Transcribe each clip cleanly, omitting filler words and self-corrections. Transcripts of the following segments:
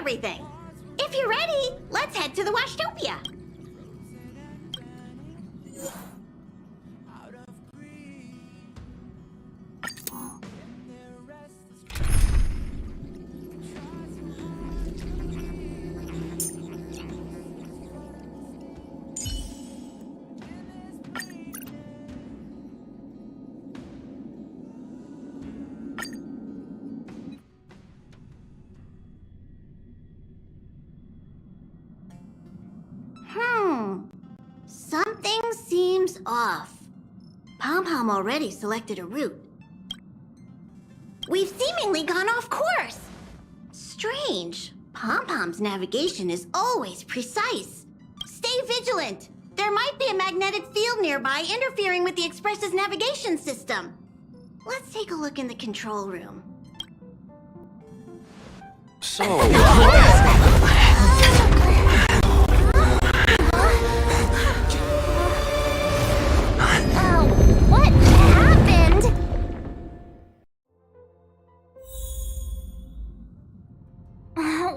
everything. If you're ready, let's head to the Washtopia. Something seems off. Pom-Pom already selected a route. We've seemingly gone off course. Strange. Pom-Pom's navigation is always precise. Stay vigilant. There might be a magnetic field nearby interfering with the Express's navigation system. Let's take a look in the control room. So... What happened?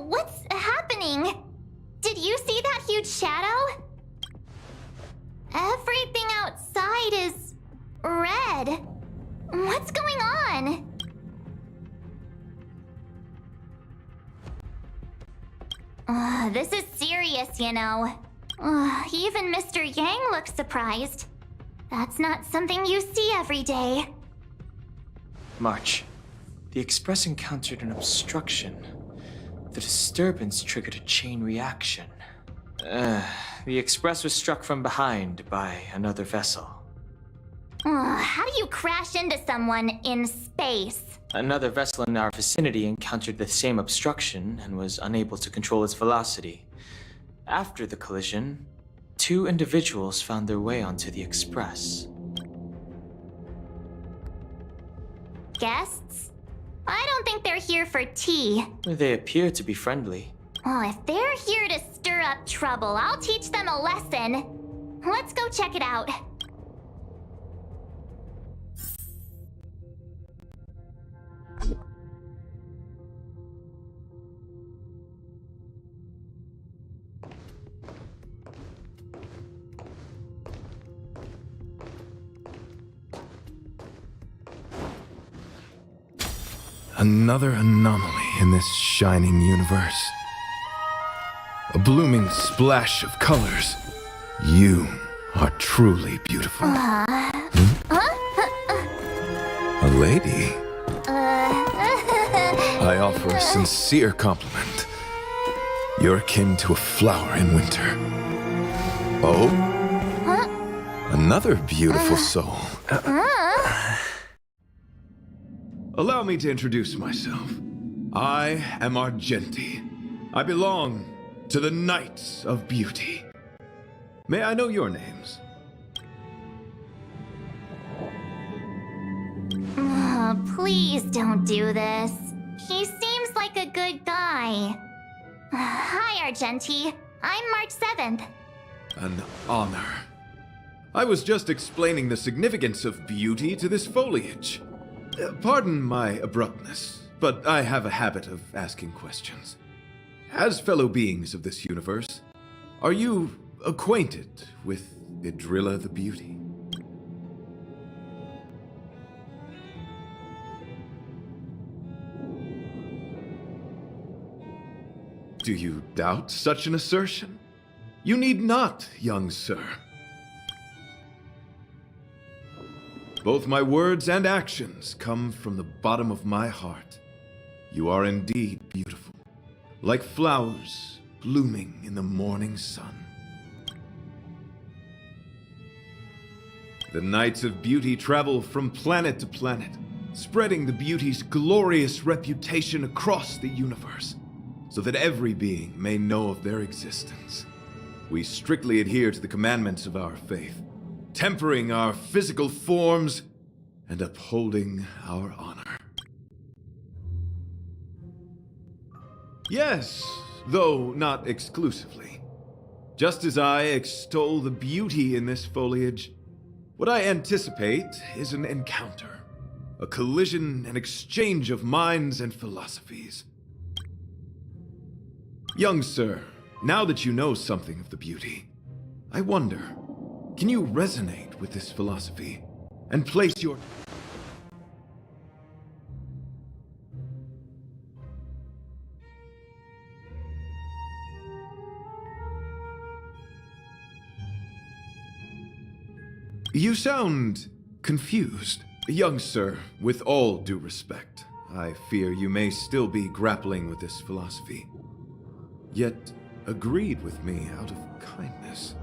What's happening? Did you see that huge shadow? Everything outside is red. What's going on? This is serious, you know. Even Mr. Yang looks surprised. That's not something you see every day. March, the Express encountered an obstruction. The disturbance triggered a chain reaction. The Express was struck from behind by another vessel. How do you crash into someone in space? Another vessel in our vicinity encountered the same obstruction and was unable to control its velocity. After the collision, 2 individuals found their way onto the Express. Guests? I don't think they're here for tea. They appear to be friendly. If they're here to stir up trouble, I'll teach them a lesson. Let's go check it out. Another anomaly in this shining universe. A blooming splash of colors. You are truly beautiful. A lady? I offer a sincere compliment. You're akin to a flower in winter. Oh? Another beautiful soul. Allow me to introduce myself. I am Argenti. I belong to the Knights of Beauty. May I know your names? Please don't do this. He seems like a good guy. Hi, Argenti. I'm March 7th. An honor. I was just explaining the significance of beauty to this foliage. Pardon my abruptness, but I have a habit of asking questions. As fellow beings of this universe, are you acquainted with Idrilla the Beauty? Do you doubt such an assertion? You need not, young sir. Both my words and actions come from the bottom of my heart. You are indeed beautiful, like flowers blooming in the morning sun. The Knights of Beauty travel from planet to planet, spreading the beauty's glorious reputation across the universe, so that every being may know of their existence. We strictly adhere to the commandments of our faith, tempering our physical forms and upholding our honor. Yes, though not exclusively. Just as I extol the beauty in this foliage, what I anticipate is an encounter, a collision and exchange of minds and philosophies. Young sir, now that you know something of the beauty, I wonder, can you resonate with this philosophy and place your... You sound confused. Young sir, with all due respect, I fear you may still be grappling with this philosophy, yet agreed with me out of kindness.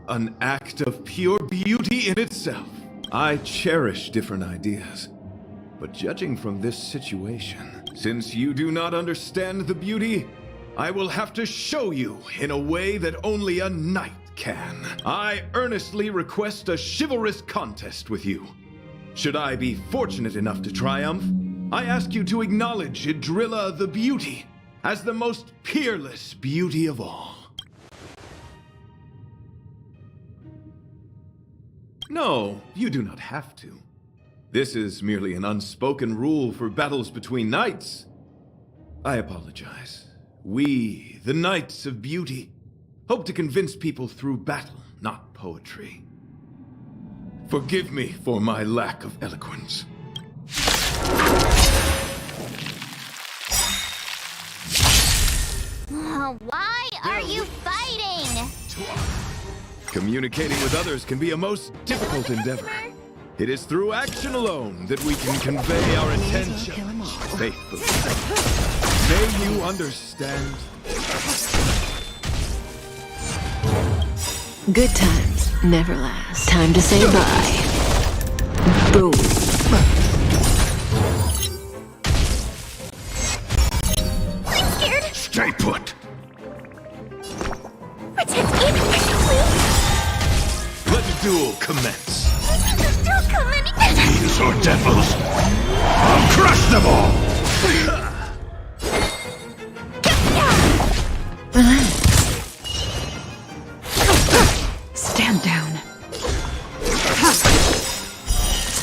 An act of pure beauty in itself. I cherish different ideas, but judging from this situation, since you do not understand the beauty, I will have to show you in a way that only a knight can. I earnestly request a chivalrous contest with you. Should I be fortunate enough to triumph, I ask you to acknowledge Idrilla the Beauty as the most peerless beauty of all. No, you do not have to. This is merely an unspoken rule for battles between knights. I apologize. We, the Knights of Beauty, hope to convince people through battle, not poetry. Forgive me for my lack of eloquence. Why are you fighting? Communicating with others can be a most difficult endeavor. It is through action alone that we can convey our intention faithfully. May you understand? Good times never last. Time to say bye. Boom. I'm scared. Stay put! Protect me, please. Let the duel commence. Don't come any. These are devils! I'll crush them all! Relax. Stand down.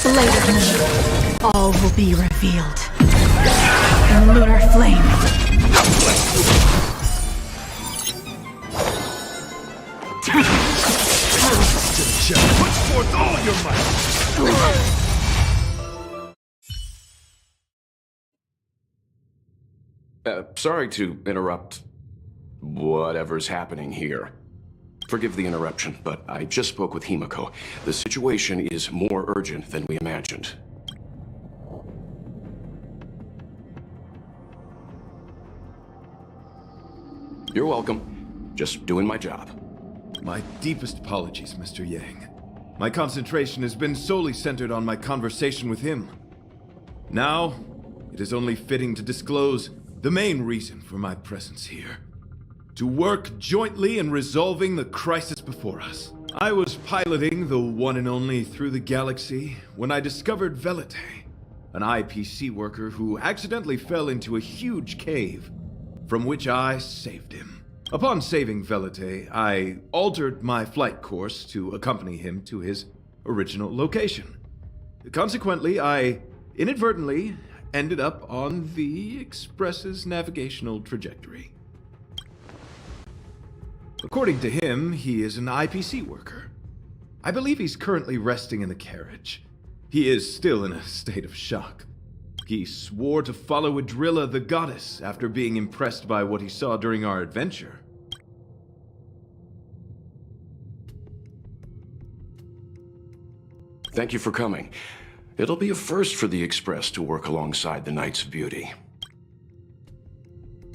Later, all will be revealed. The lunar flame. Put forth all your might! Sorry to interrupt whatever's happening here. Forgive the interruption, but I just spoke with Himiko. The situation is more urgent than we imagined. You're welcome. Just doing my job. My deepest apologies, Mr. Yang. My concentration has been solely centered on my conversation with him. Now, it is only fitting to disclose the main reason for my presence here. To work jointly in resolving the crisis before us. I was piloting the one and only through the galaxy when I discovered Vete, an IPC worker who accidentally fell into a huge cave, from which I saved him. Upon saving Vete, I altered my flight course to accompany him to his original location. Consequently, I inadvertently ended up on the Express's navigational trajectory. According to him, he is an IPC worker. I believe he's currently resting in the carriage. He is still in a state of shock. He swore to follow Idrilla the goddess after being impressed by what he saw during our adventure. Thank you for coming. It'll be a first for the Express to work alongside the Knights of Beauty.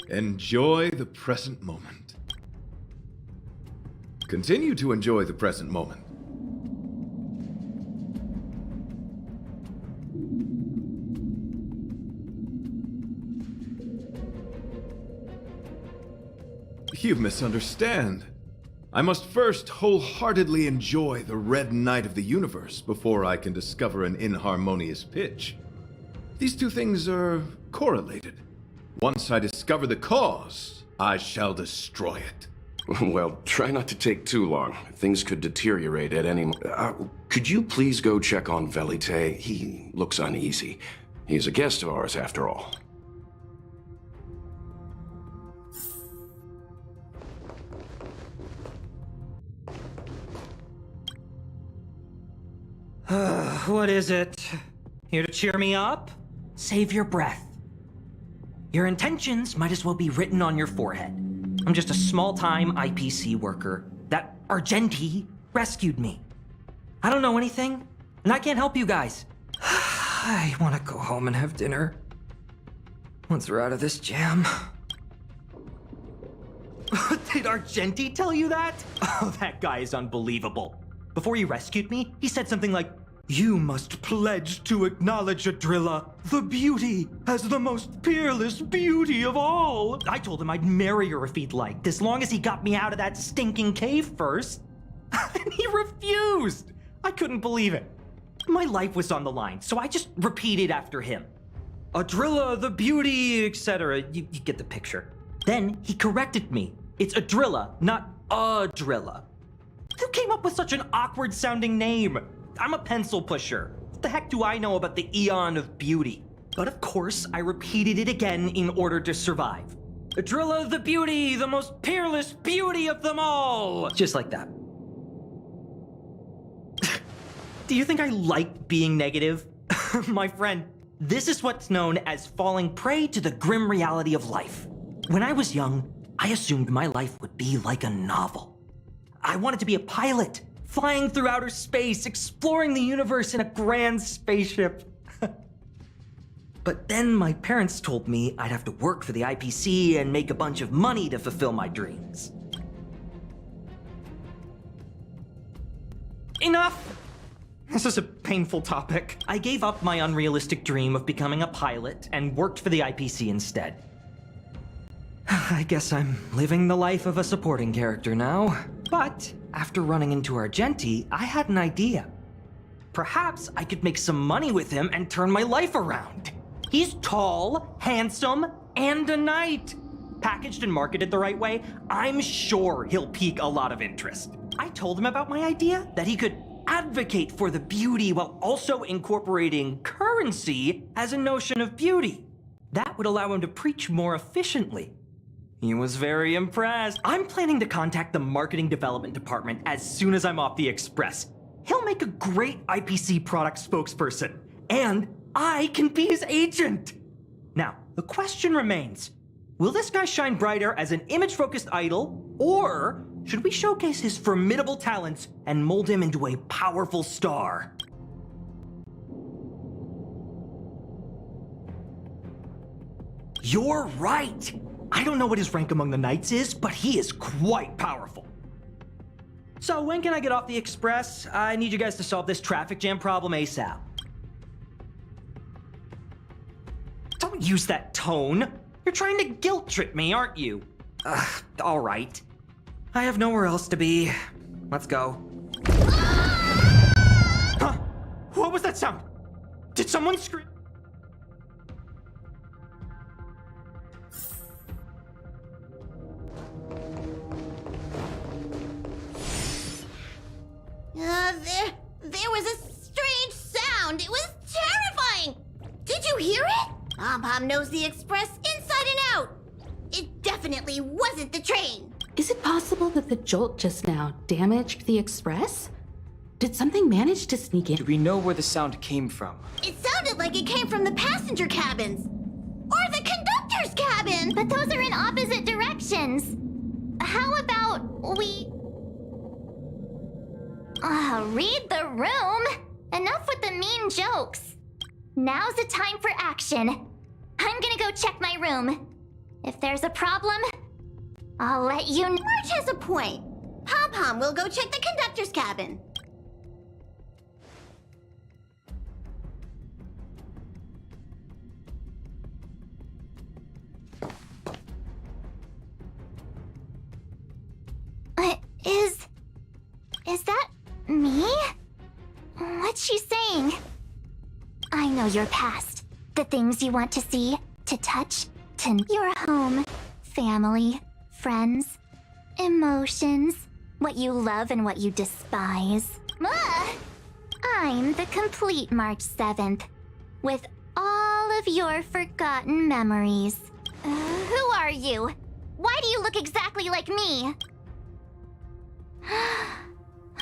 Enjoy the present moment. Continue to enjoy the present moment. You misunderstand. I must first wholeheartedly enjoy the red night of the universe before I can discover an inharmonious pitch. These two things are correlated. Once I discover the cause, I shall destroy it. Well, try not to take too long. Things could deteriorate at any could you please go check on Vete? He looks uneasy. He's a guest of ours, after all. What is it? Here to cheer me up? Save your breath. Your intentions might as well be written on your forehead. I'm just a small-time IPC worker. That Argenti rescued me. I don't know anything, and I can't help you guys. I want to go home and have dinner. Once we're out of this jam. Did Argenti tell you that? Oh, that guy is unbelievable. Before he rescued me, he said something like, "You must pledge to acknowledge Adrilla, the beauty, as the most peerless beauty of all." I told him I'd marry her if he'd liked, as long as he got me out of that stinking cave first. And he refused. I couldn't believe it. My life was on the line, so I just repeated after him. Adrilla, the beauty, etc. You get the picture. Then he corrected me. It's Adrilla, not Adrilla. Who came up with such an awkward sounding name? I'm a pencil pusher. What the heck do I know about the eon of beauty? But of course, I repeated it again in order to survive. Adrilla, the beauty, the most peerless beauty of them all. Just like that. Do you think I like being negative? My friend, this is what's known as falling prey to the grim reality of life. When I was young, I assumed my life would be like a novel. I wanted to be a pilot, flying through outer space, exploring the universe in a grand spaceship. But then my parents told me I'd have to work for the IPC and make a bunch of money to fulfill my dreams. Enough! This is a painful topic. I gave up my unrealistic dream of becoming a pilot and worked for the IPC instead. I guess I'm living the life of a supporting character now. But after running into Argenti, I had an idea. Perhaps I could make some money with him and turn my life around. He's tall, handsome, and a knight. Packaged and marketed the right way, I'm sure he'll pique a lot of interest. I told him about my idea, that he could advocate for the beauty while also incorporating currency as a notion of beauty. That would allow him to preach more efficiently. He was very impressed. I'm planning to contact the marketing development department as soon as I'm off the express. He'll make a great IPC product spokesperson, and I can be his agent. Now, the question remains, will this guy shine brighter as an image-focused idol, or should we showcase his formidable talents and mold him into a powerful star? You're right! I don't know what his rank among the knights is, but he is quite powerful. So when can I get off the express? I need you guys to solve this traffic jam problem ASAP. Don't use that tone. You're trying to guilt trip me, aren't you? All right. I have nowhere else to be. Let's go. Huh? What was that sound? Did someone scream? There was a strange sound. It was terrifying. Did you hear it? Pom-Pom knows the express inside and out. It definitely wasn't the train. Is it possible that the jolt just now damaged the express? Did something manage to sneak in? Do we know where the sound came from? It sounded like it came from the passenger cabins. Or the conductor's cabin. But those are in opposite directions. How about we... read the room? Enough with the mean jokes. Now's the time for action. I'm gonna go check my room. If there's a problem, I'll let you know. Marge has a point. Pom-Pom will go check the conductor's cabin. Is that me? What's she saying? I know your past. The things you want to see, to touch, to your home, family, friends, emotions, what you love and what you despise. I'm the complete March 7th, with all of your forgotten memories. Who are you? Why do you look exactly like me?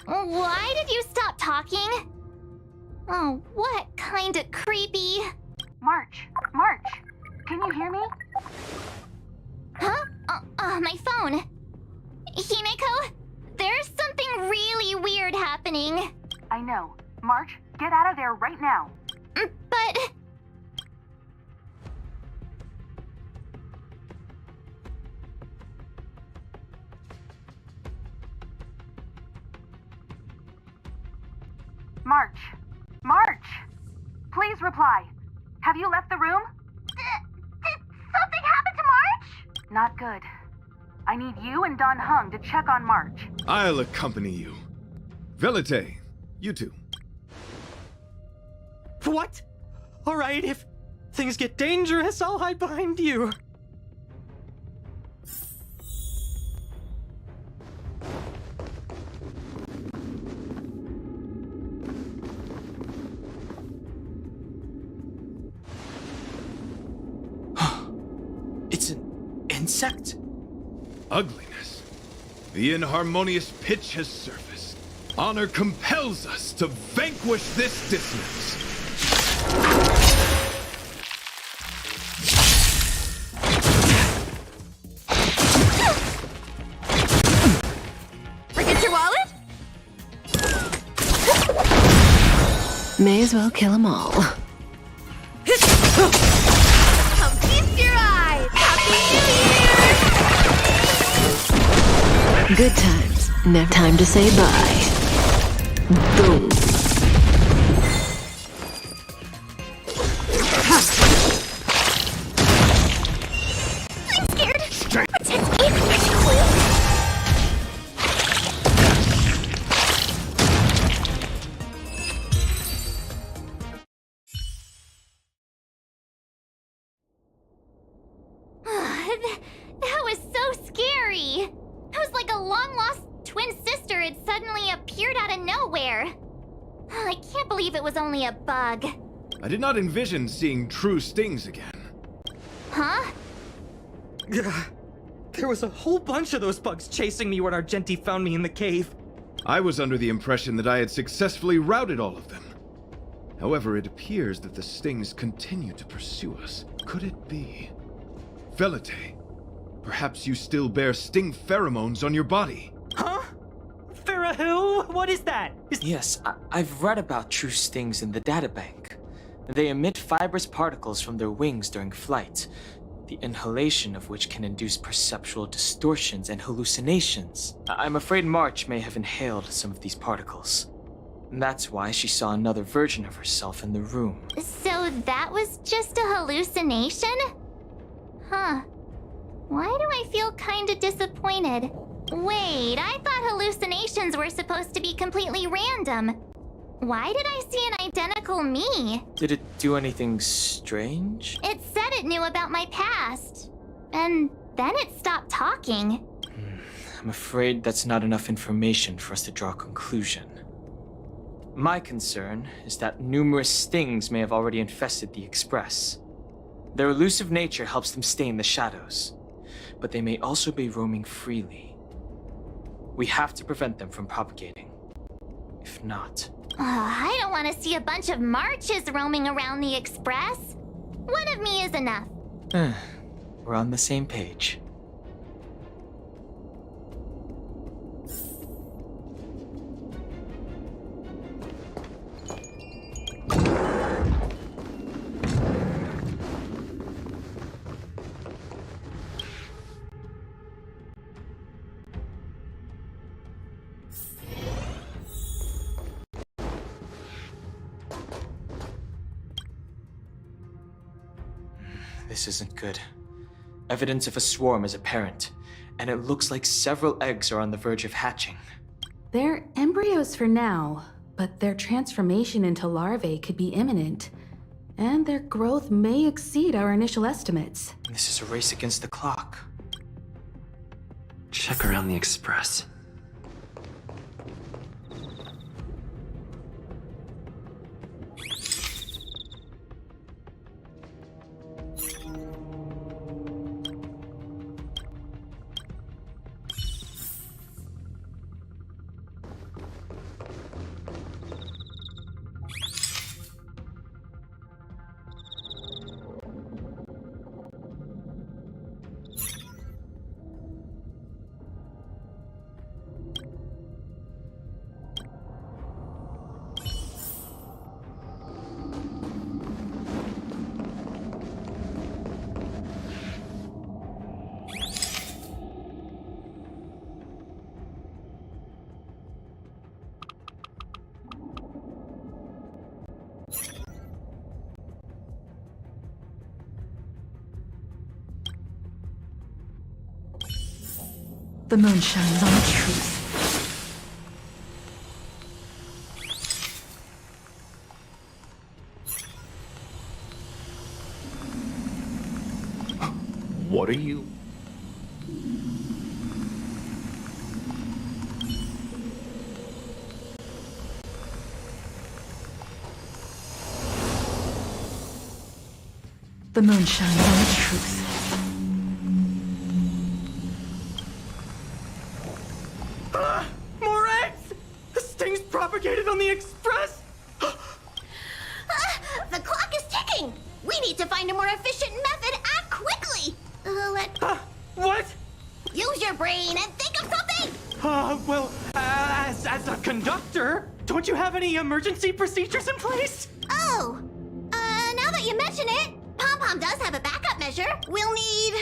Why did you stop talking? Oh, what kind of creepy? March, can you hear me? Huh? My phone. Himeko, there's something really weird happening. I know. March, get out of there right now. But... March! Please reply. Have you left the room? Did something happen to March? Not good. I need you and Don Hung to check on March. I'll accompany you. Vete, you two. What? Alright, if things get dangerous, I'll hide behind you. It's an insect? Ugliness. The inharmonious pitch has surfaced. Honor compels us to vanquish this dissonance. Forget your wallet? May as well kill them all. Come feast your eyes! Happy New Year! Good times. Never time to say bye. Boom. I'm scared. Protect me, please. That was so scary. It was like a long-lost twin sister had suddenly appeared out of nowhere. I can't believe it was only a bug. I did not envision seeing true stings again. Huh? There was a whole bunch of those bugs chasing me when Argenti found me in the cave. I was under the impression that I had successfully routed all of them. However, it appears that the stings continue to pursue us. Could it be? Velite, perhaps you still bear sting pheromones on your body. Huh? Farahil? What is that? Yes, I've read about true stings in the databank. They emit fibrous particles from their wings during flight, the inhalation of which can induce perceptual distortions and hallucinations. I'm afraid March may have inhaled some of these particles. That's why she saw another version of herself in the room. So that was just a hallucination? Huh. Why do I feel kinda disappointed? Wait, I thought hallucinations were supposed to be completely random. Why did I see an identical me? Did it do anything strange? It said it knew about my past. And then it stopped talking. I'm afraid that's not enough information for us to draw a conclusion. My concern is that numerous stings may have already infested the Express. Their elusive nature helps them stay in the shadows, but they may also be roaming freely. We have to prevent them from propagating. If not... I don't want to see a bunch of marches roaming around the Express. One of me is enough. We're on the same page. This isn't good. Evidence of a swarm is apparent, and it looks like several eggs are on the verge of hatching. They're embryos for now, but their transformation into larvae could be imminent, and their growth may exceed our initial estimates. This is a race against the clock. Check around the Express. The moon shines on the truth. What are you? The moon shines on the truth. More eggs! The sting's propagated on the express! The clock is ticking! We need to find a more efficient method. Act quickly! What? Use your brain and think of something! As a conductor, don't you have any emergency procedures in place? Oh, now that you mention it, Pom-Pom does have a backup measure. We'll need...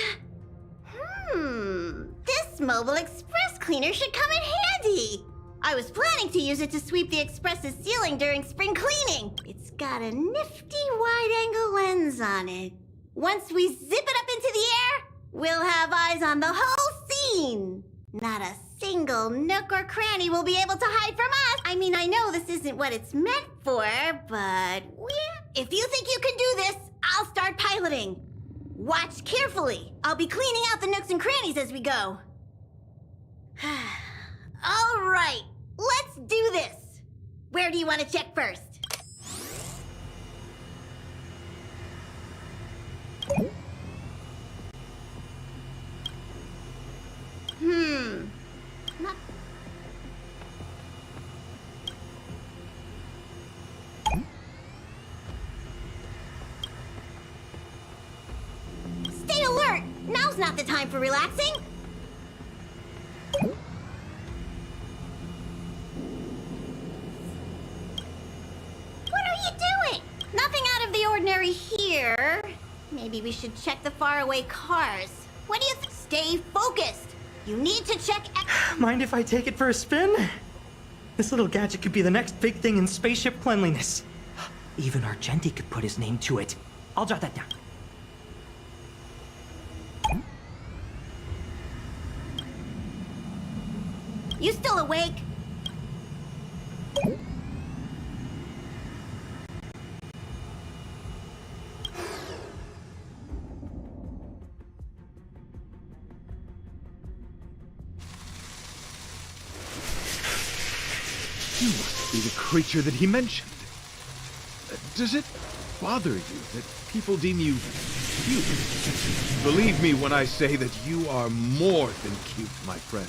This mobile express cleaner should come in handy. I was planning to use it to sweep the express's ceiling during spring cleaning. It's got a nifty wide-angle lens on it. Once we zip it up into the air, we'll have eyes on the whole scene. Not a single nook or cranny will be able to hide from us. I mean, I know this isn't what it's meant for, but if you think you can do this, I'll start piloting. Watch carefully. I'll be cleaning out the nooks and crannies as we go. All right, let's do this. Where do you want to check first? Not... Stay alert! Now's not the time for relaxing! What are you doing? Nothing out of the ordinary here. Maybe we should check the faraway cars. What do you think? Stay focused! You need to check... Mind if I take it for a spin? This little gadget could be the next big thing in spaceship cleanliness. Even Argenti could put his name to it. I'll jot that down. You still awake? You must be the creature that he mentioned. Does it bother you that people deem you cute? Believe me when I say that you are more than cute, my friend.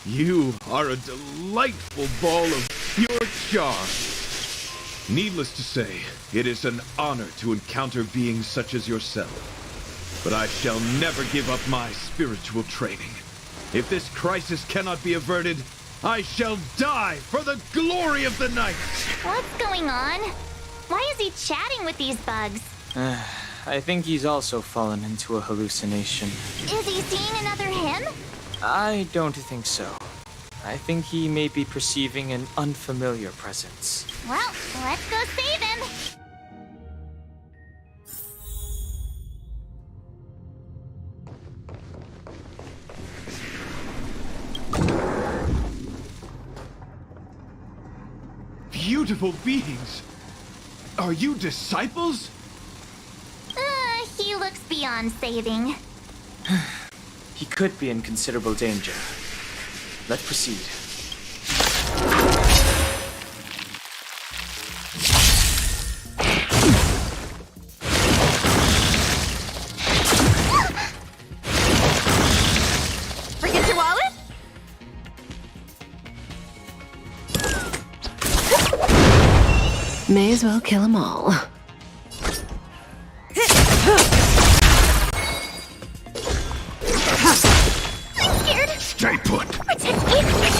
You are a delightful ball of pure charm. Needless to say, it is an honor to encounter beings such as yourself. But I shall never give up my spiritual training. If this crisis cannot be averted, I shall die for the glory of the night! What's going on? Why is he chatting with these bugs? I think he's also fallen into a hallucination. Is he seeing another him? I don't think so. I think he may be perceiving an unfamiliar presence. Well, let's go save him. Beautiful beings! Are you disciples? He looks beyond saving. He could be in considerable danger. Let's proceed. Forget your wallet? May as well kill them all. I'm scared. Stay put! Protect me, please.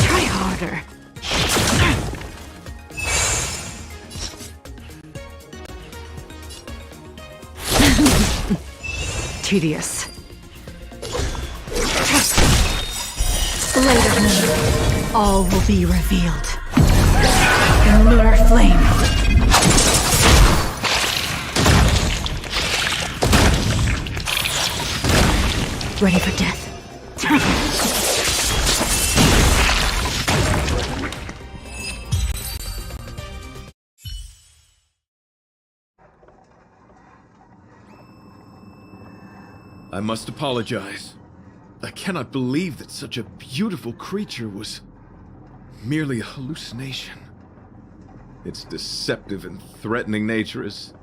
Try harder. Tedious. blade of me, all will be revealed. In the lunar flame. Ready for death. I must apologize. I cannot believe that such a beautiful creature was merely a hallucination. Its deceptive and threatening nature is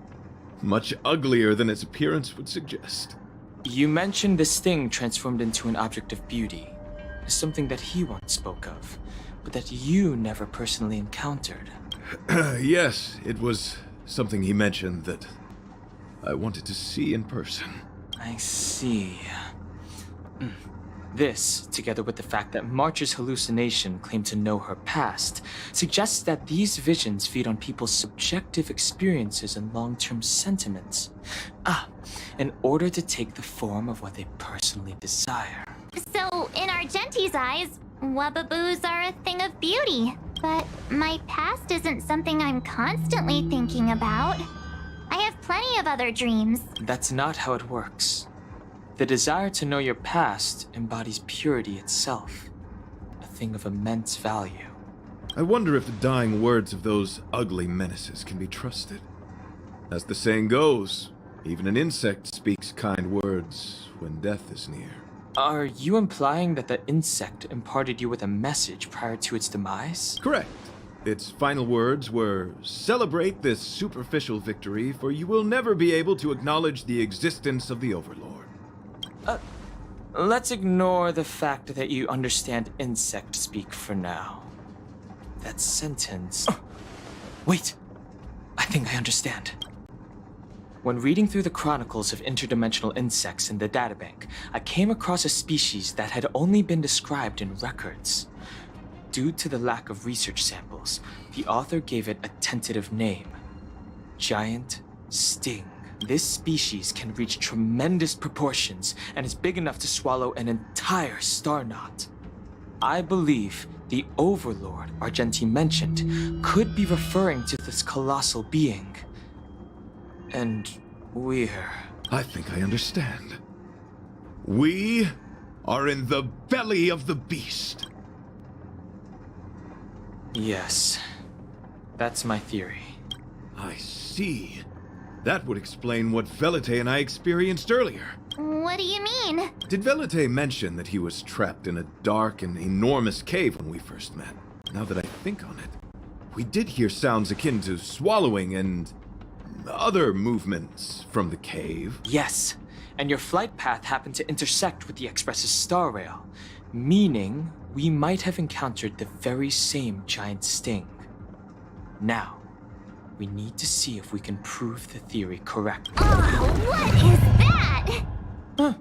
much uglier than its appearance would suggest. You mentioned this thing transformed into an object of beauty, something that he once spoke of, but that you never personally encountered. Yes, it was something he mentioned that I wanted to see in person. I see. This, together with the fact that March's hallucination claimed to know her past, suggests that these visions feed on people's subjective experiences and long-term sentiments. In order to take the form of what they personally desire. So, in Argenti's eyes, wubbaboos are a thing of beauty. But my past isn't something I'm constantly thinking about. I have plenty of other dreams. That's not how it works. The desire to know your past embodies purity itself, a thing of immense value. I wonder if the dying words of those ugly menaces can be trusted. As the saying goes, even an insect speaks kind words when death is near. Are you implying that the insect imparted you with a message prior to its demise? Correct. Its final words were, "Celebrate this superficial victory, for you will never be able to acknowledge the existence of the Overlord." Let's ignore the fact that you understand insect speak for now. That sentence... Wait! I think I understand. When reading through the chronicles of interdimensional insects in the databank, I came across a species that had only been described in records. Due to the lack of research samples, the author gave it a tentative name: Giant Sting. This species can reach tremendous proportions and is big enough to swallow an entire star knot. I believe the Overlord Argenti mentioned could be referring to this colossal being. And we're... I think I understand. We are in the belly of the beast. Yes, that's my theory. I see. That would explain what Vete and I experienced earlier. What do you mean? Did Vete mention that he was trapped in a dark and enormous cave when we first met? Now that I think on it, we did hear sounds akin to swallowing and other movements from the cave. Yes, and your flight path happened to intersect with the Express's star rail, meaning we might have encountered the very same giant sting. Now, we need to see if we can prove the theory correct. Oh, what is that? Huh.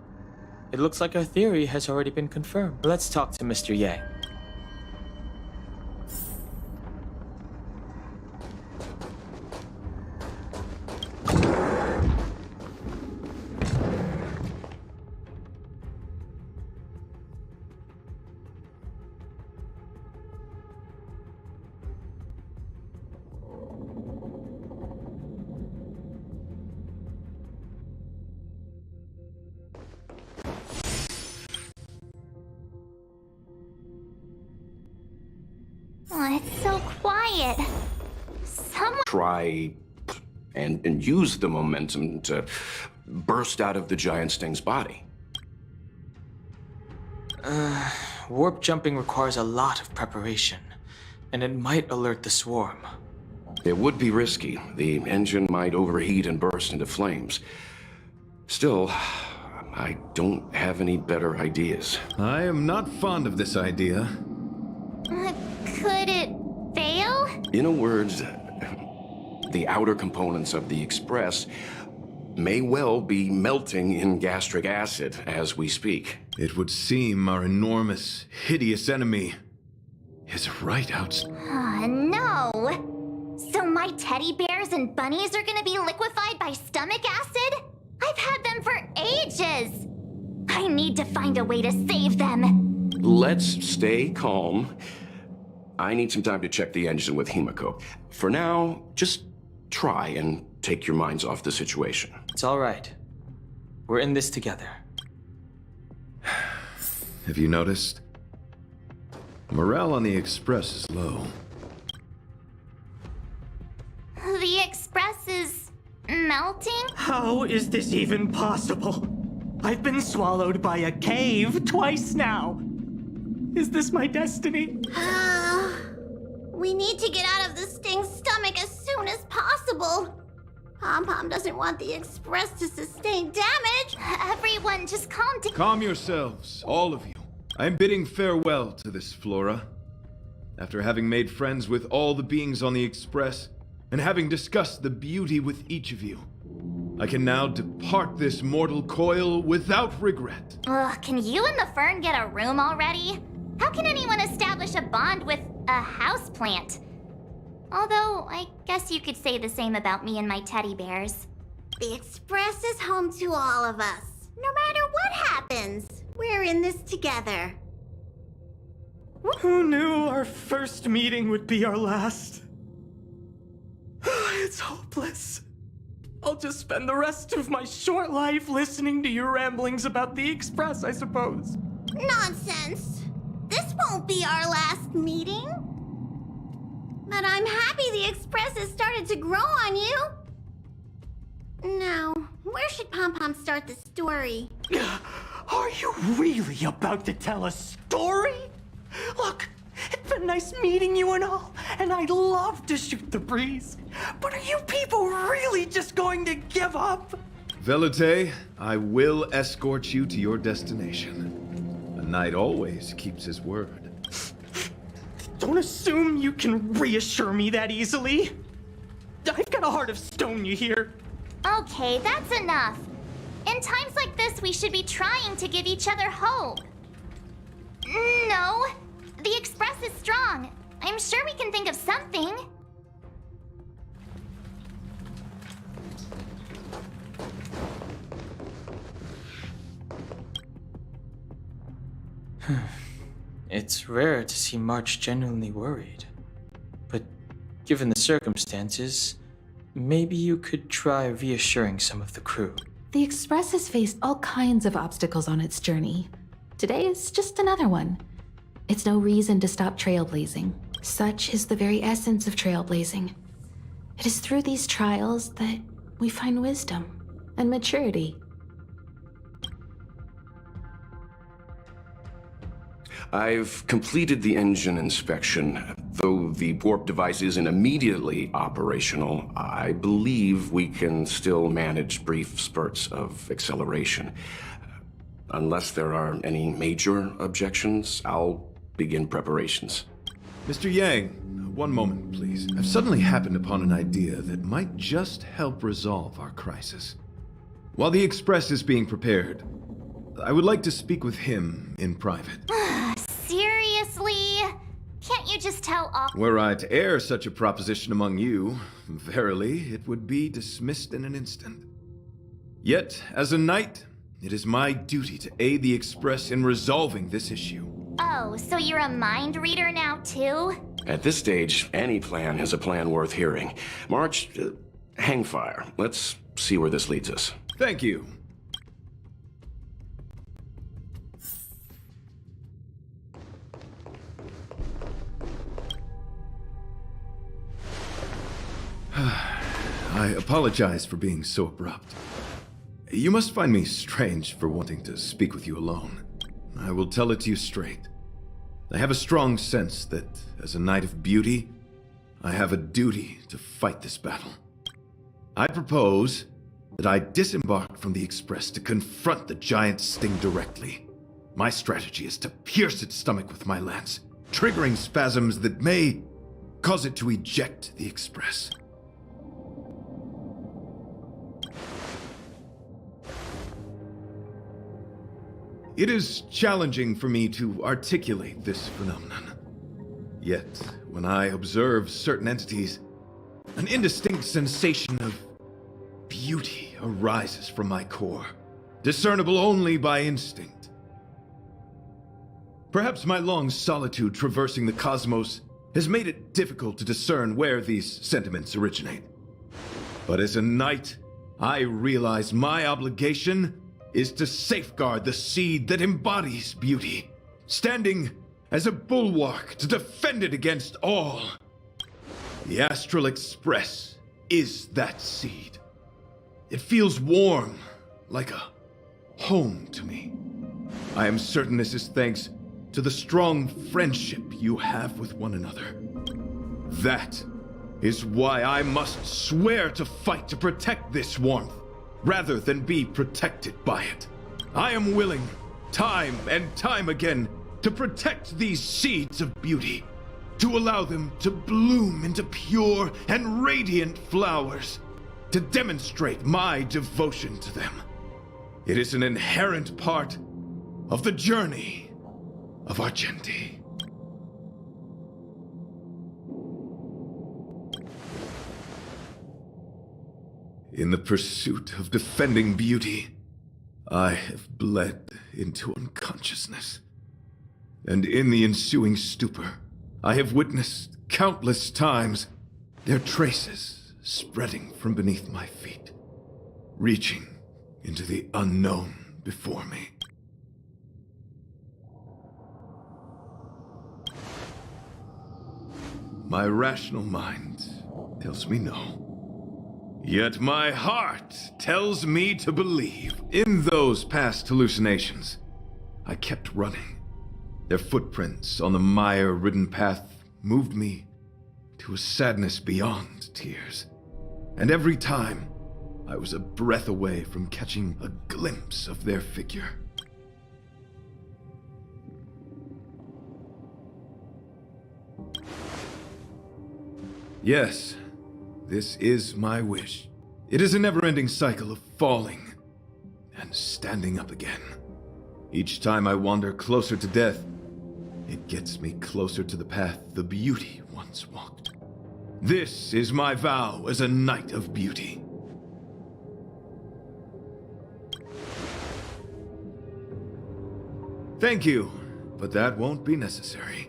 It looks like our theory has already been confirmed. Let's talk to Mr. Yang. Oh, it's so quiet. Someone... Try and use the momentum to burst out of the giant sting's body. Warp jumping requires a lot of preparation, and it might alert the swarm. It would be risky. The engine might overheat and burst into flames. Still, I don't have any better ideas. I am not fond of this idea. Could it fail? In a word, the outer components of the Express may well be melting in gastric acid as we speak. It would seem our enormous, hideous enemy is right outside. No! So my teddy bears and bunnies are gonna be liquefied by stomach acid? I've had them for ages! I need to find a way to save them. let's stay calm. I need some time to check the engine with Himiko. For now, just try and take your minds off the situation. It's all right. We're in this together. Have you noticed? Morale on the Express is low. The Express is melting? How is this even possible? I've been swallowed by a cave twice now. Is this my destiny? We need to get out of the Sting's stomach as soon as possible. Pom-Pom doesn't want the Express to sustain damage. Everyone, just calm down. Calm yourselves, all of you. I am bidding farewell to this Flora. After having made friends with all the beings on the Express, and having discussed the beauty with each of you, I can now depart this mortal coil without regret. Ugh, can you and the Fern get a room already? How can anyone establish a bond with a houseplant? Although, I guess you could say the same about me and my teddy bears. The Express is home to all of us. No matter what happens, we're in this together. Who knew our first meeting would be our last? It's hopeless. I'll just spend the rest of my short life listening to your ramblings about the Express, I suppose. Nonsense. This won't be our last meeting. But I'm happy the Express has started to grow on you. Now, where should Pom-Pom start the story? Are you really about to tell a story? Look, it's been nice meeting you and all, and I'd love to shoot the breeze. But are you people really just going to give up? Vete, I will escort you to your destination. A knight always keeps his word. Don't assume you can reassure me that easily. I've got a heart of stone, you hear? Okay, that's enough. In times like this, we should be trying to give each other hope. No, the Express is strong. I'm sure we can think of something. It's rare to see March genuinely worried. But given the circumstances, maybe you could try reassuring some of the crew. The Express has faced all kinds of obstacles on its journey. Today is just another one. It's no reason to stop trailblazing. Such is the very essence of trailblazing. It is through these trials that we find wisdom and maturity. I've completed the engine inspection. Though the warp device isn't immediately operational, I believe we can still manage brief spurts of acceleration. Unless there are any major objections, I'll begin preparations. Mr. Yang, one moment, please. I've suddenly happened upon an idea that might just help resolve our crisis. While the Express is being prepared, I would like to speak with him in private. Seriously? Can't you just tell all— Were I to air such a proposition among you, verily, it would be dismissed in an instant. Yet, as a knight, it is my duty to aid the Express in resolving this issue. Oh, so you're a mind reader now, too? At this stage, any plan is a plan worth hearing. March, hang fire. Let's see where this leads us. Thank you. I apologize for being so abrupt. You must find me strange for wanting to speak with you alone. I will tell it to you straight. I have a strong sense that, as a knight of beauty, I have a duty to fight this battle. I propose that I disembark from the Express to confront the giant Sting directly. My strategy is to pierce its stomach with my lance, triggering spasms that may cause it to eject the Express. It is challenging for me to articulate this phenomenon. Yet, when I observe certain entities, an indistinct sensation of beauty arises from my core, discernible only by instinct. Perhaps my long solitude traversing the cosmos has made it difficult to discern where these sentiments originate. But as a knight, I realize my obligation is to safeguard the seed that embodies beauty, standing as a bulwark to defend it against all. The Astral Express is that seed. It feels warm, like a home to me. I am certain this is thanks to the strong friendship you have with one another. That is why I must swear to fight to protect this warmth, rather than be protected by it. I am willing, time and time again, to protect these seeds of beauty, to allow them to bloom into pure and radiant flowers, to demonstrate my devotion to them. It is an inherent part of the journey of Argenti. In the pursuit of defending beauty, I have bled into unconsciousness. And in the ensuing stupor, I have witnessed countless times their traces spreading from beneath my feet, reaching into the unknown before me. My rational mind tells me no. Yet my heart tells me to believe. In those past hallucinations, I kept running. Their footprints on the mire-ridden path moved me to a sadness beyond tears. And every time, I was a breath away from catching a glimpse of their figure. Yes, this is my wish. It is a never-ending cycle of falling and standing up again. Each time I wander closer to death, it gets me closer to the path the beauty once walked. This is my vow as a knight of beauty. Thank you, but that won't be necessary.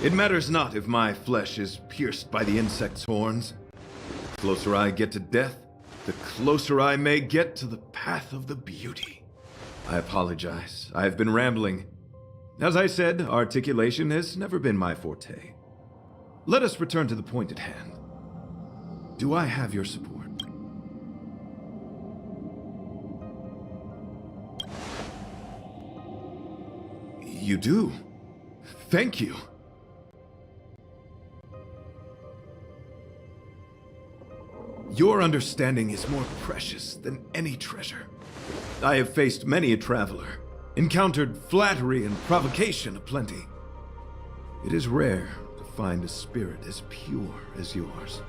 It matters not if my flesh is pierced by the insect's horns. The closer I get to death, the closer I may get to the path of the beauty. I apologize. I have been rambling. As I said, articulation has never been my forte. Let us return to the point at hand. Do I have your support? You do. Thank you. Your understanding is more precious than any treasure. I have faced many a traveler, encountered flattery and provocation aplenty. It is rare to find a spirit as pure as yours.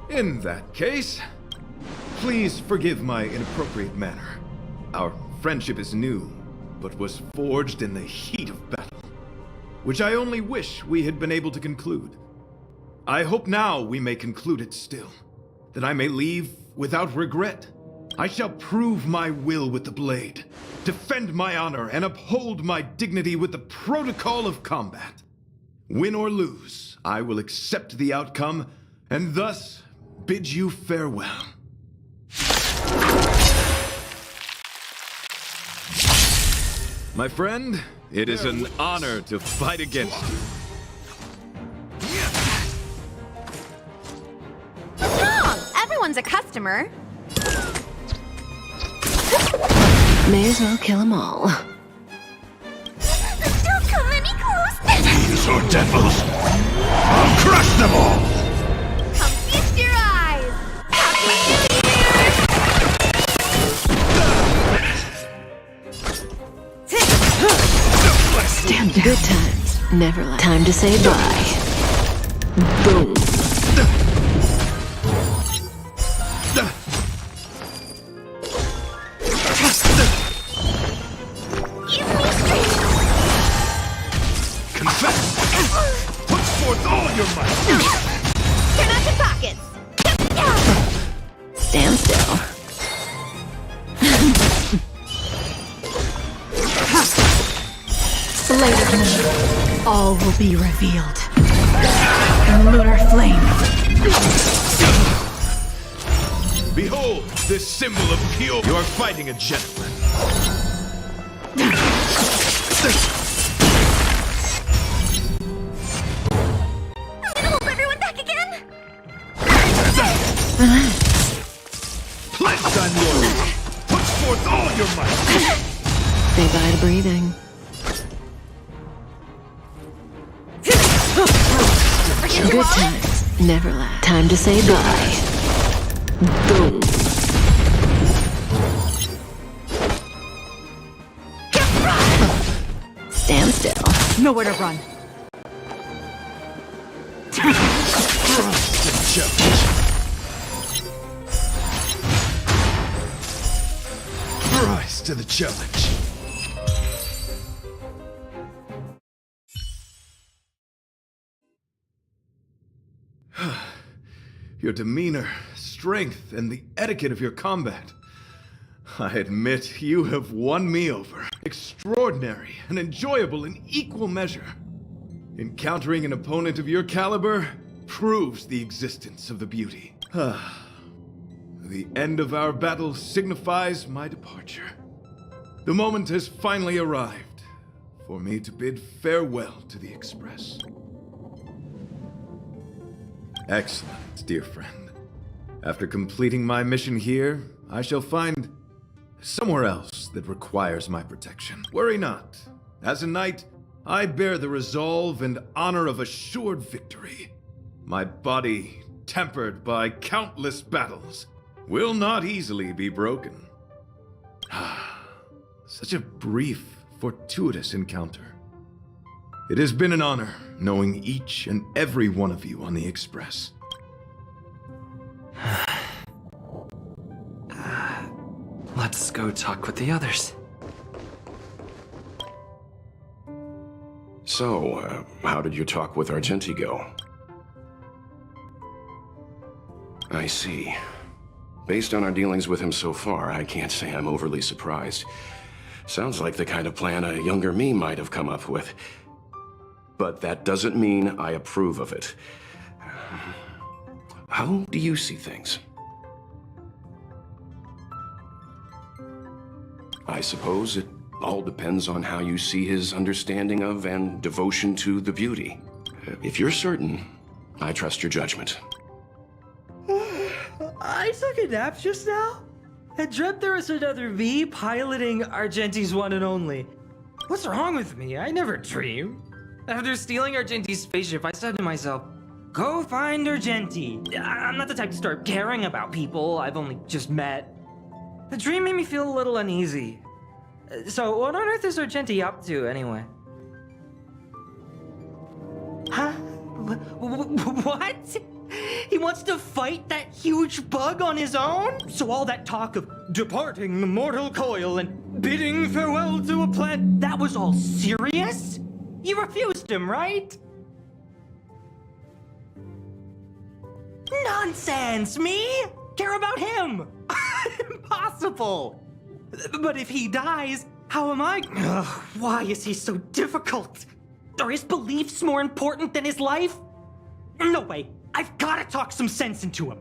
In that case, please forgive my inappropriate manner. Our friendship is new, but was forged in the heat of battle, which I only wish we had been able to conclude. I hope now we may conclude it still, that I may leave without regret. I shall prove my will with the blade, defend my honor, and uphold my dignity with the protocol of combat. Win or lose, I will accept the outcome, and thus bid you farewell. My friend, it is an honor to fight against you. What's wrong? Everyone's a customer. May as well kill them all. Don't come any close! These are devils! I'll crush them all! Come feast your eyes! Happy New Year! Stand down. Good times. Never last. Time to say bye. Boom. Confess! Put forth all your might! Turn out your pockets! Stand still. Later, Moon, all will be revealed. In lunar flame. Behold, this symbol of pure. You are fighting a gentleman. Hold everyone back again! Pledge thy loyalty. Put forth all your might. Say bye to breathing. Good times never last. Time to say bye. Boom. Stand still. Nowhere to run. Rise to the challenge. Your demeanor, strength, and the etiquette of your combat. I admit you have won me over. Extraordinary and enjoyable in equal measure. Encountering an opponent of your caliber proves the existence of the beauty. The end of our battle signifies my departure. The moment has finally arrived for me to bid farewell to the Express. Excellent, dear friend. After completing my mission here, I shall find somewhere else that requires my protection. Worry not. As a knight, I bear the resolve and honor of assured victory. My body, tempered by countless battles, will not easily be broken. Such a brief, fortuitous encounter. It has been an honor knowing each and every one of you on the Express. Let's go talk with the others. So, how did your talk with Argenti go? I see. Based on our dealings with him so far, I can't say I'm overly surprised. Sounds like the kind of plan a younger me might have come up with. But that doesn't mean I approve of it. How do you see things? I suppose it all depends on how you see his understanding of and devotion to the beauty. If you're certain, I trust your judgment. I took a nap just now. I dreamt there was another me piloting Argenti's one and only. What's wrong with me? I never dream. After stealing Argenti's spaceship, I said to myself, go find Argenti. I'm not the type to start caring about people I've only just met. The dream made me feel a little uneasy. So what on earth is Argenti up to, anyway? Huh? What? He wants to fight that huge bug on his own? So all that talk of departing the mortal coil and bidding farewell to a planet, that was all serious? You refused him, right? Nonsense! Me? Care about him? Impossible! But if he dies, how am I? Ugh, why is he so difficult? Are his beliefs more important than his life? No way! I've gotta talk some sense into him!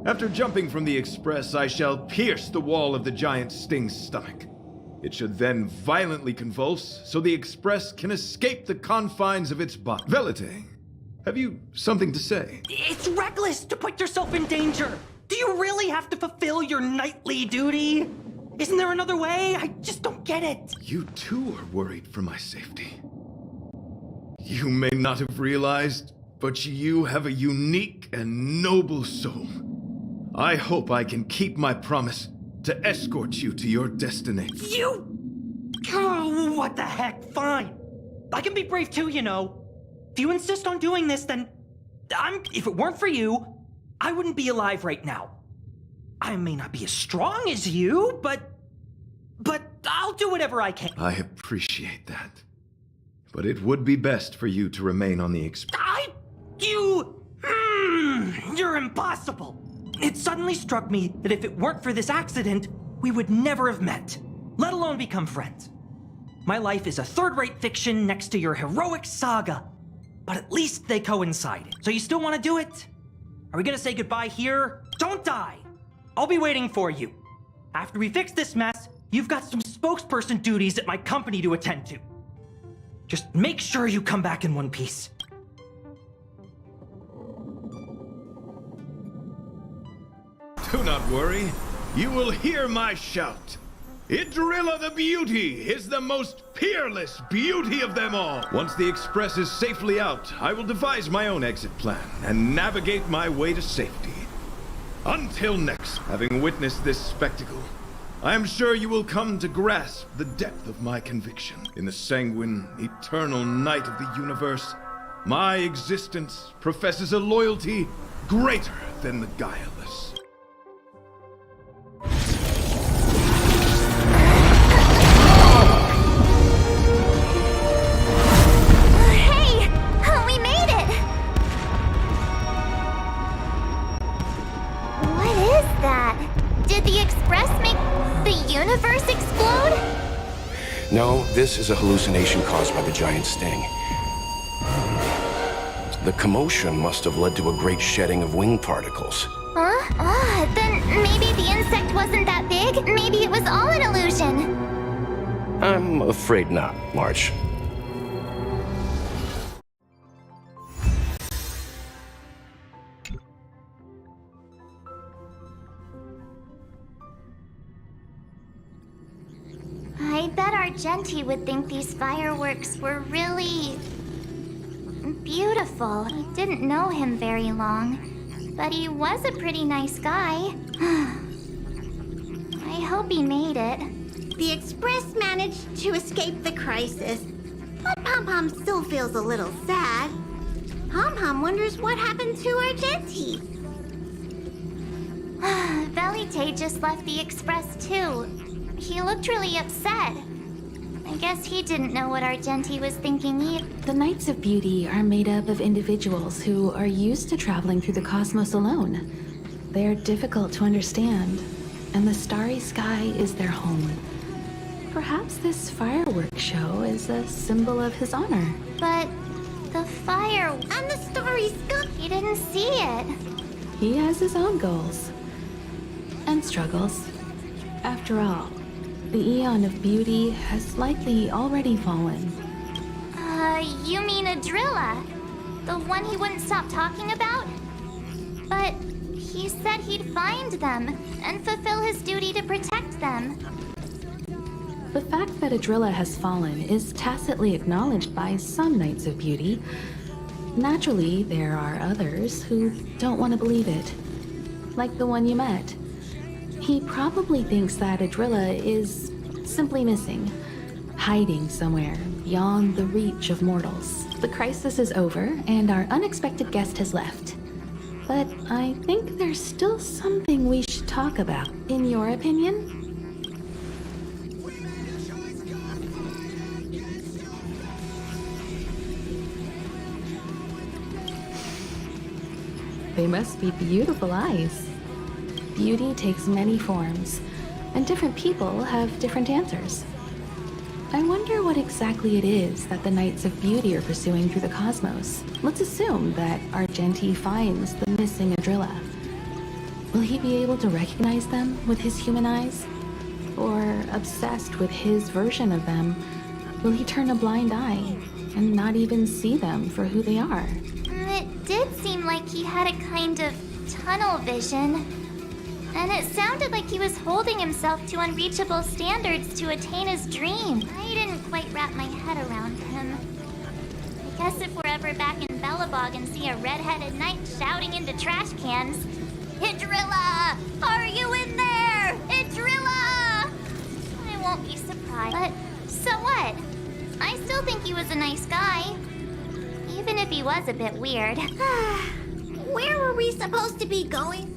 After jumping from the Express, I shall pierce the wall of the giant Sting's stomach. It should then violently convulse, so the Express can escape the confines of its body. Vete, have you something to say? It's reckless to put yourself in danger! Do you really have to fulfill your knightly duty? Isn't there another way? I just don't get it. You too are worried for my safety. You may not have realized, but you have a unique and noble soul. I hope I can keep my promise to escort you to your destination. You? Oh, what the heck? Fine. I can be brave too, you know. If you insist on doing this, then if it weren't for you, I wouldn't be alive right now. I may not be as strong as you, but I'll do whatever I can. I appreciate that. But it would be best for you to remain on the Express. You're impossible! It suddenly struck me that if it weren't for this accident, we would never have met, let alone become friends. My life is a third-rate fiction next to your heroic saga, but at least they coincided. So you still want to do it? Are we gonna say goodbye here? Don't die! I'll be waiting for you. After we fix this mess, you've got some spokesperson duties at my company to attend to. Just make sure you come back in one piece. Do not worry. You will hear my shout. Idrilla the Beauty is the most peerless beauty of them all. Once the Express is safely out, I will devise my own exit plan and navigate my way to safety. Until next, having witnessed this spectacle, I am sure you will come to grasp the depth of my conviction. In the sanguine, eternal night of the universe, my existence professes a loyalty greater than the guileless. Universe explode? No, this is a hallucination caused by the giant sting. The commotion must have led to a great shedding of wing particles. Huh? Then maybe the insect wasn't that big? Maybe it was all an illusion? I'm afraid not, March. I bet Argenti would think these fireworks were really beautiful. I didn't know him very long, but he was a pretty nice guy. I hope he made it. The Express managed to escape the crisis, but Pom-Pom still feels a little sad. Pom-Pom wonders what happened to Argenti. Vete just left the Express too. He looked really upset. I guess he didn't know what Argenti was thinking either. The Knights of Beauty are made up of individuals who are used to traveling through the cosmos alone. They are difficult to understand, and the starry sky is their home. Perhaps this fireworks show is a symbol of his honor. But the fire and the starry sky, he didn't see it. He has his own goals and struggles. After all, the Eon of Beauty has likely already fallen. You mean Idrilla? The one he wouldn't stop talking about? But he said he'd find them and fulfill his duty to protect them. The fact that Idrilla has fallen is tacitly acknowledged by some Knights of Beauty. Naturally, there are others who don't want to believe it. Like the one you met. He probably thinks that Idrilla is simply missing, hiding somewhere beyond the reach of mortals. The crisis is over, and our unexpected guest has left. But I think there's still something we should talk about. In your opinion? They must be beautiful eyes. Beauty takes many forms, and different people have different answers. I wonder what exactly it is that the Knights of Beauty are pursuing through the cosmos. Let's assume that Argenti finds the missing Idrilla. Will he be able to recognize them with his human eyes? Or, obsessed with his version of them, will he turn a blind eye and not even see them for who they are? It did seem like he had a kind of tunnel vision. And it sounded like he was holding himself to unreachable standards to attain his dream. I didn't quite wrap my head around him. I guess if we're ever back in Belobog and see a red-headed knight shouting into trash cans, Idrilla! Are you in there? Idrilla! I won't be surprised. But so what? I still think he was a nice guy. Even if he was a bit weird. Where were we supposed to be going?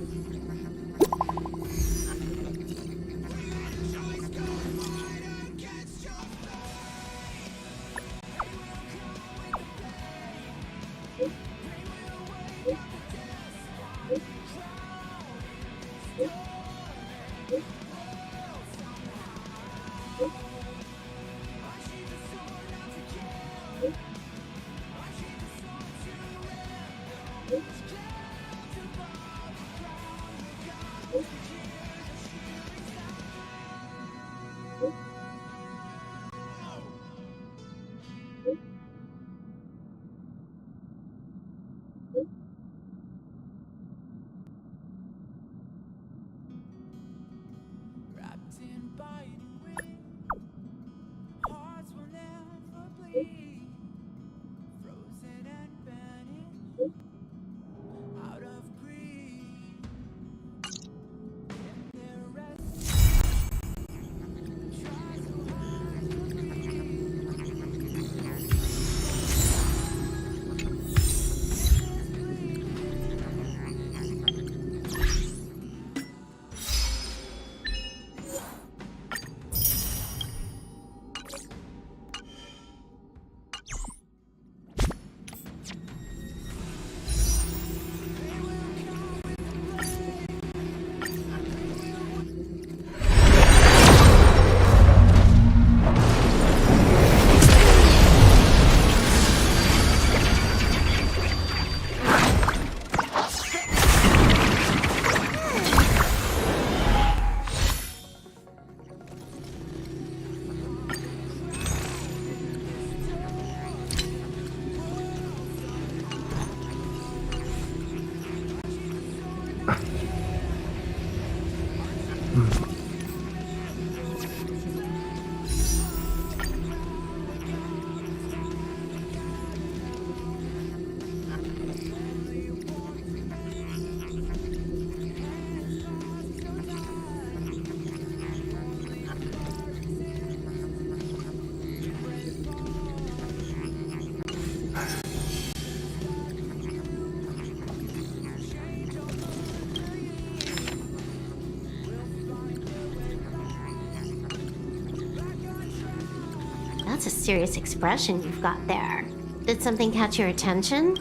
That's a serious expression you've got there. Did something catch your attention?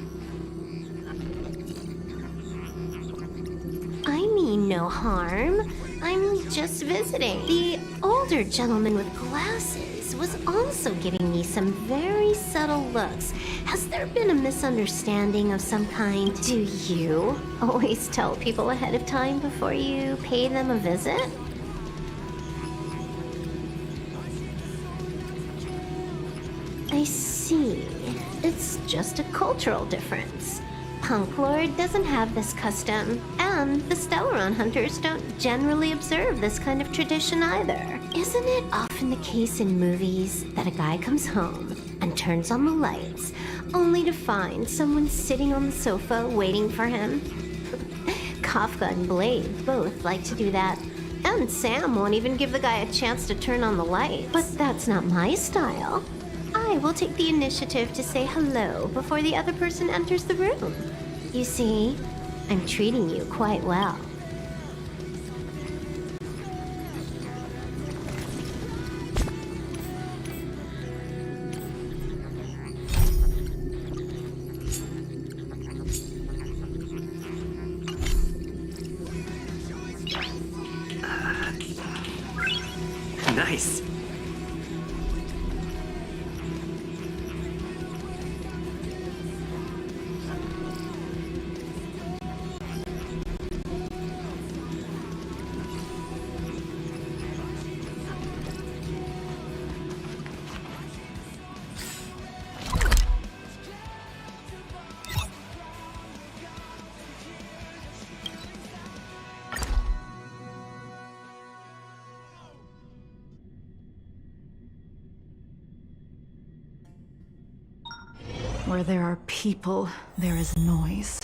I mean no harm. I'm just visiting. The older gentleman with glasses was also giving me some very subtle looks. Has there been a misunderstanding of some kind? Do you always tell people ahead of time before you pay them a visit? I see. It's just a cultural difference. Punk Lord doesn't have this custom, and the Stellaron hunters don't generally observe this kind of tradition either. Isn't it often the case in movies that a guy comes home and turns on the lights, only to find someone sitting on the sofa waiting for him? Kafka and Blade both like to do that, and Sam won't even give the guy a chance to turn on the lights. But that's not my style. I will take the initiative to say hello before the other person enters the room. You see, I'm treating you quite well. Nice. Where there are people, there is noise.